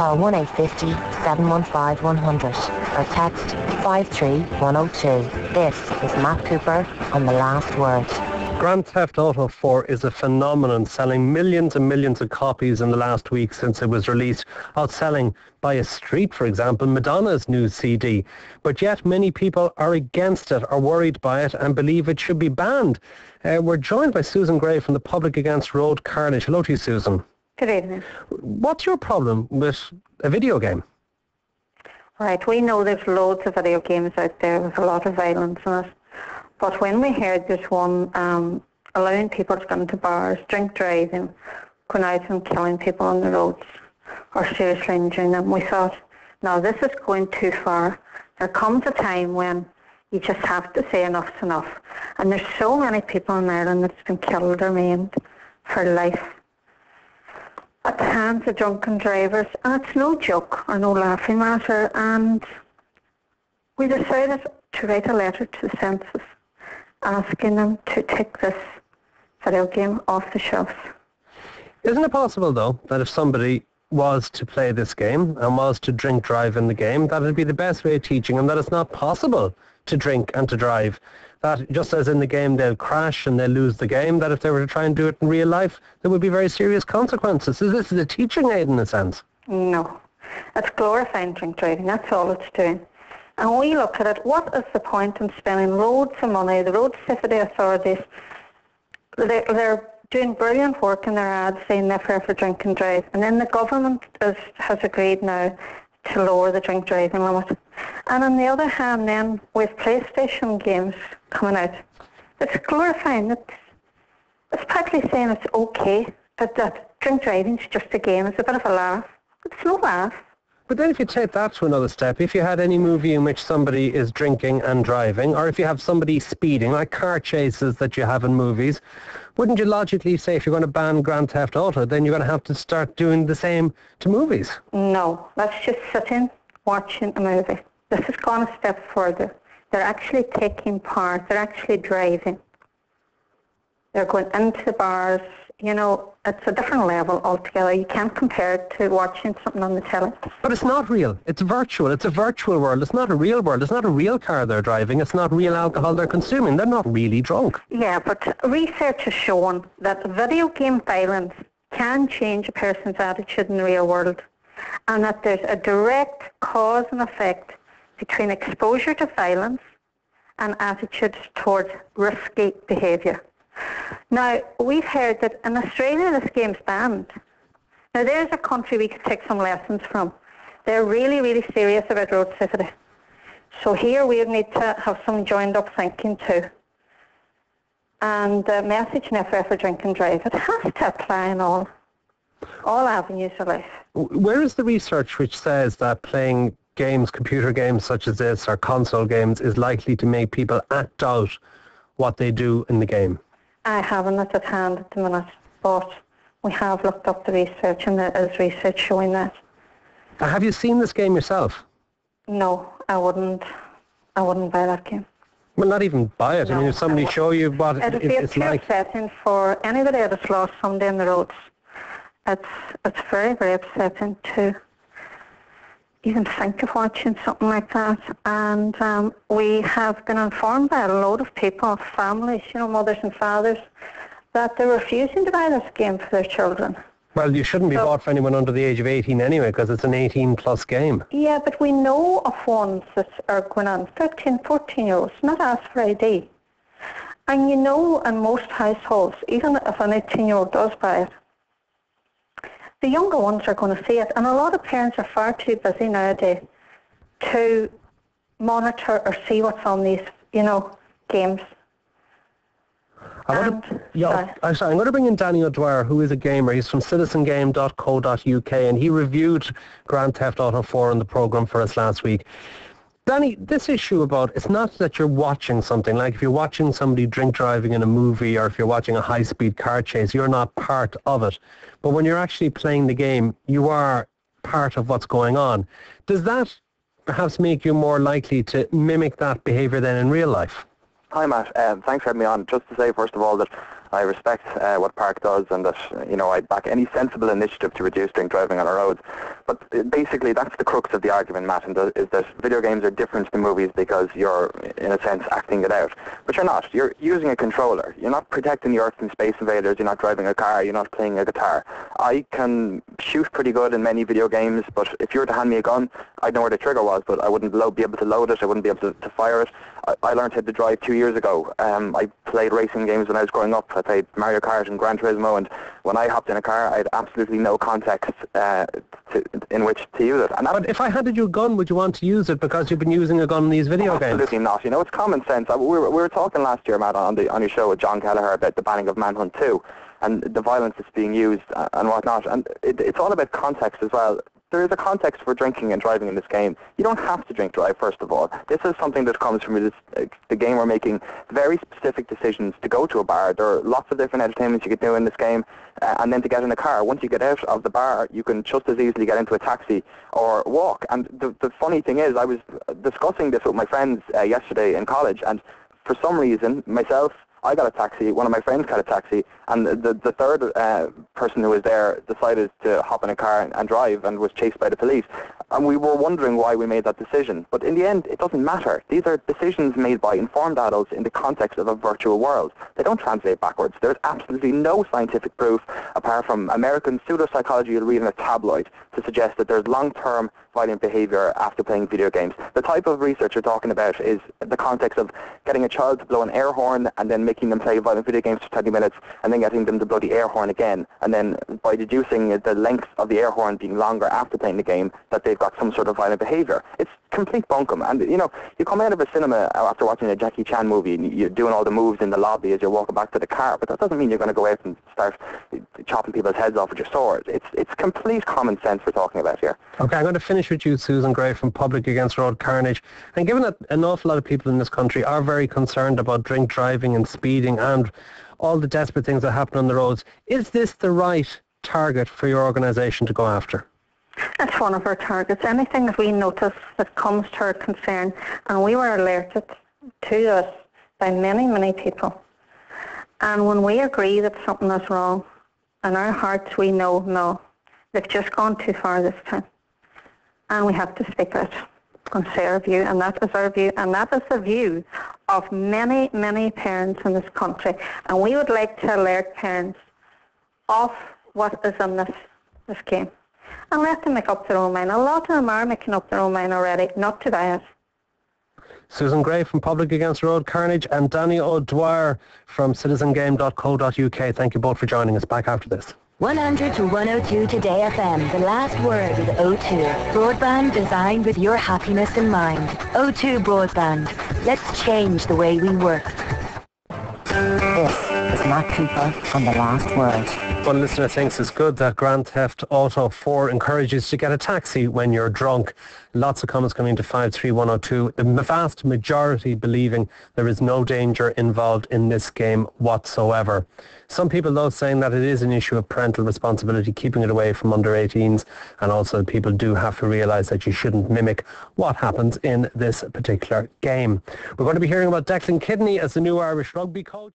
call 1850 715 100 or text 53102. This is Matt Cooper on The Last Word. Grand Theft Auto 4 is a phenomenon, selling millions and millions of copies in the last week since it was released, outselling by a street, for example, Madonna's new CD. But yet many people are against it, are worried by it and believe it should be banned. We're joined by Susan Grey from the Public Against Road Carnage. Hello to you, Susan. Good evening. What's your problem with a video game? Right, we know there's loads of video games out there with a lot of violence in it. But when we heard there's one allowing people to go into bars, drink driving, going out and killing people on the roads or seriously injuring them, we thought, no, this is going too far. There comes a time when you just have to say enough's enough. And there's so many people in Ireland that's been killed or maimed for life at the hands of drunken drivers. And it's no joke or no laughing matter. And we decided to write a letter to the census asking them to take this video game off the shelf. Isn't it possible, though, that if somebody was to play this game and was to drink drive in the game, that would be the best way of teaching them that it's not possible to drink and to drive? That just as in the game they'll crash and they'll lose the game, that if they were to try and do it in real life, there would be very serious consequences. So this is a teaching aid in a sense. No. It's glorifying drink driving. That's all it's doing. And we look at it, what is the point in spending loads of money? The road safety authorities, they're doing brilliant work in their ads saying they're fair for drink and drive. And then the government has agreed now to lower the drink driving limit. And on the other hand then, with PlayStation games coming out, it's glorifying. It's practically saying it's okay, that drink driving is just a game. It's a bit of a laugh. It's no laugh. But then if you take that to another step, if you had any movie in which somebody is drinking and driving, or if you have somebody speeding, like car chases that you have in movies, wouldn't you logically say if you're going to ban Grand Theft Auto, then you're going to have to start doing the same to movies? No, that's just sitting, watching a movie. This has gone a step further. They're actually taking part. They're actually driving. They're going into the bars. You know, it's a different level altogether. You can't compare it to watching something on the telly. But it's not real. It's virtual. It's a virtual world. It's not a real world. It's not a real car they're driving. It's not real alcohol they're consuming. They're not really drunk. Yeah, but research has shown that video game violence can change a person's attitude in the real world, and that there's a direct cause and effect between exposure to violence and attitudes towards risky behaviour. Now, we've heard that in Australia this game's banned. Now, there's a country we could take some lessons from. They're really, really serious about road safety. So here we need to have some joined up thinking too. And the message never for drink and drive, it has to apply in all avenues of life. Where is the research which says that playing games, computer games such as this, or console games, is likely to make people act out what they do in the game? I haven't it at hand at the minute, but we have looked up the research, and there is research showing that. Have you seen this game yourself? No, I wouldn't buy that game. Well, not even buy it. No, I mean, if somebody show you what it'd be it's like. It's upsetting for anybody that's lost somebody on the roads. It's very, very upsetting to even think of watching something like that. And we have been informed by a load of people, families, you know, mothers and fathers, that they're refusing to buy this game for their children. Well, you shouldn't be bought for anyone under the age of 18 anyway, because it's an 18-plus game. Yeah, but we know of ones that are going on 13, 14-year-olds, not asked for ID. And you know, in most households, even if an 18-year-old does buy it, the younger ones are going to see it, and a lot of parents are far too busy nowadays to monitor or see what's on these, you know, games. I'm going to bring in Danny O'Dwyer, who is a gamer. He's from citizengame.co.uk, and he reviewed Grand Theft Auto 4 on the programme for us last week. Danny, this issue about, it's not that you're watching something, like if you're watching somebody drink driving in a movie or if you're watching a high-speed car chase, you're not part of it. But when you're actually playing the game, you are part of what's going on. Does that perhaps make you more likely to mimic that behaviour then in real life? Hi Matt, thanks for having me on. Just to say first of all that I respect what PARC does, and that I back any sensible initiative to reduce drink driving on our roads. But basically, that's the crux of the argument, Matt, is that video games are different to movies because you're, in a sense, acting it out. But you're not. You're using a controller. You're not protecting the Earth from space invaders. You're not driving a car. You're not playing a guitar. I can shoot pretty good in many video games, but if you were to hand me a gun, I'd know where the trigger was, but I wouldn't be able to load it. I wouldn't be able to fire it. I learned how to drive 2 years ago. I played racing games when I was growing up. I played Mario Kart and Gran Turismo, and when I hopped in a car, I had absolutely no context in which to use it. But if I handed you a gun, would you want to use it because you've been using a gun in these video games? Absolutely not. It's common sense. We were talking last year, Matt, on your show with John Kelleher about the banning of Manhunt 2 and the violence that's being used and whatnot. And it's all about context as well. There is a context for drinking and driving in this game. You don't have to drink drive, first of all. This is something that comes from the game. We're making very specific decisions to go to a bar. There are lots of different entertainments you could do in this game, and then to get in a car. Once you get out of the bar, you can just as easily get into a taxi or walk. And the funny thing is, I was discussing this with my friends yesterday in college, and for some reason, myself, I got a taxi, one of my friends got a taxi, and the third person who was there decided to hop in a car and drive and was chased by the police. And we were wondering why we made that decision. But in the end, it doesn't matter. These are decisions made by informed adults in the context of a virtual world. They don't translate backwards. There's absolutely no scientific proof, apart from American pseudopsychology you'll read in a tabloid, to suggest that there's long-term violent behavior after playing video games. The type of research you're talking about is the context of getting a child to blow an air horn and then making them play violent video games for 20 minutes and then getting them to blow the air horn again. And then by deducing the length of the air horn being longer after playing the game, that they've got some sort of violent behavior. It's complete bunkum. And, you come out of a cinema after watching a Jackie Chan movie and you're doing all the moves in the lobby as you're walking back to the car, but that doesn't mean you're going to go out and start chopping people's heads off with your sword. It's complete common sense we're talking about here. Okay, I'm going to finish with you, Susan Grey from Public Against Road Carnage. And given that an awful lot of people in this country are very concerned about drink driving and speeding and all the desperate things that happen on the roads, is this the right target for your organisation to go after? It's one of our targets. Anything that we notice that comes to our concern, and we were alerted to this by many, many people. And when we agree that something is wrong, in our hearts we know, no, they've just gone too far this time. And we have to speak out and say our view, and that is our view, and that is the view of many, many parents in this country. And we would like to alert parents of what is in this game. And let them make up their own mind. A lot of them are making up their own mind already, not to buy it. Susan Grey from Public Against Road Carnage and Danny O'Dwyer from citizengame.co.uk. Thank you both for joining us. Back after this. 100 to 102 Today FM. The last word with O2. Broadband designed with your happiness in mind. O2 Broadband. Let's change the way we work. This is Matt Cooper on The Last Word. One listener thinks it's good that Grand Theft Auto 4 encourages to get a taxi when you're drunk. Lots of comments coming to 53102. The vast majority believing there is no danger involved in this game whatsoever. Some people, though, saying that it is an issue of parental responsibility, keeping it away from under 18s, and also people do have to realise that you shouldn't mimic what happens in this particular game. We're going to be hearing about Declan Kidney as the new Irish rugby coach.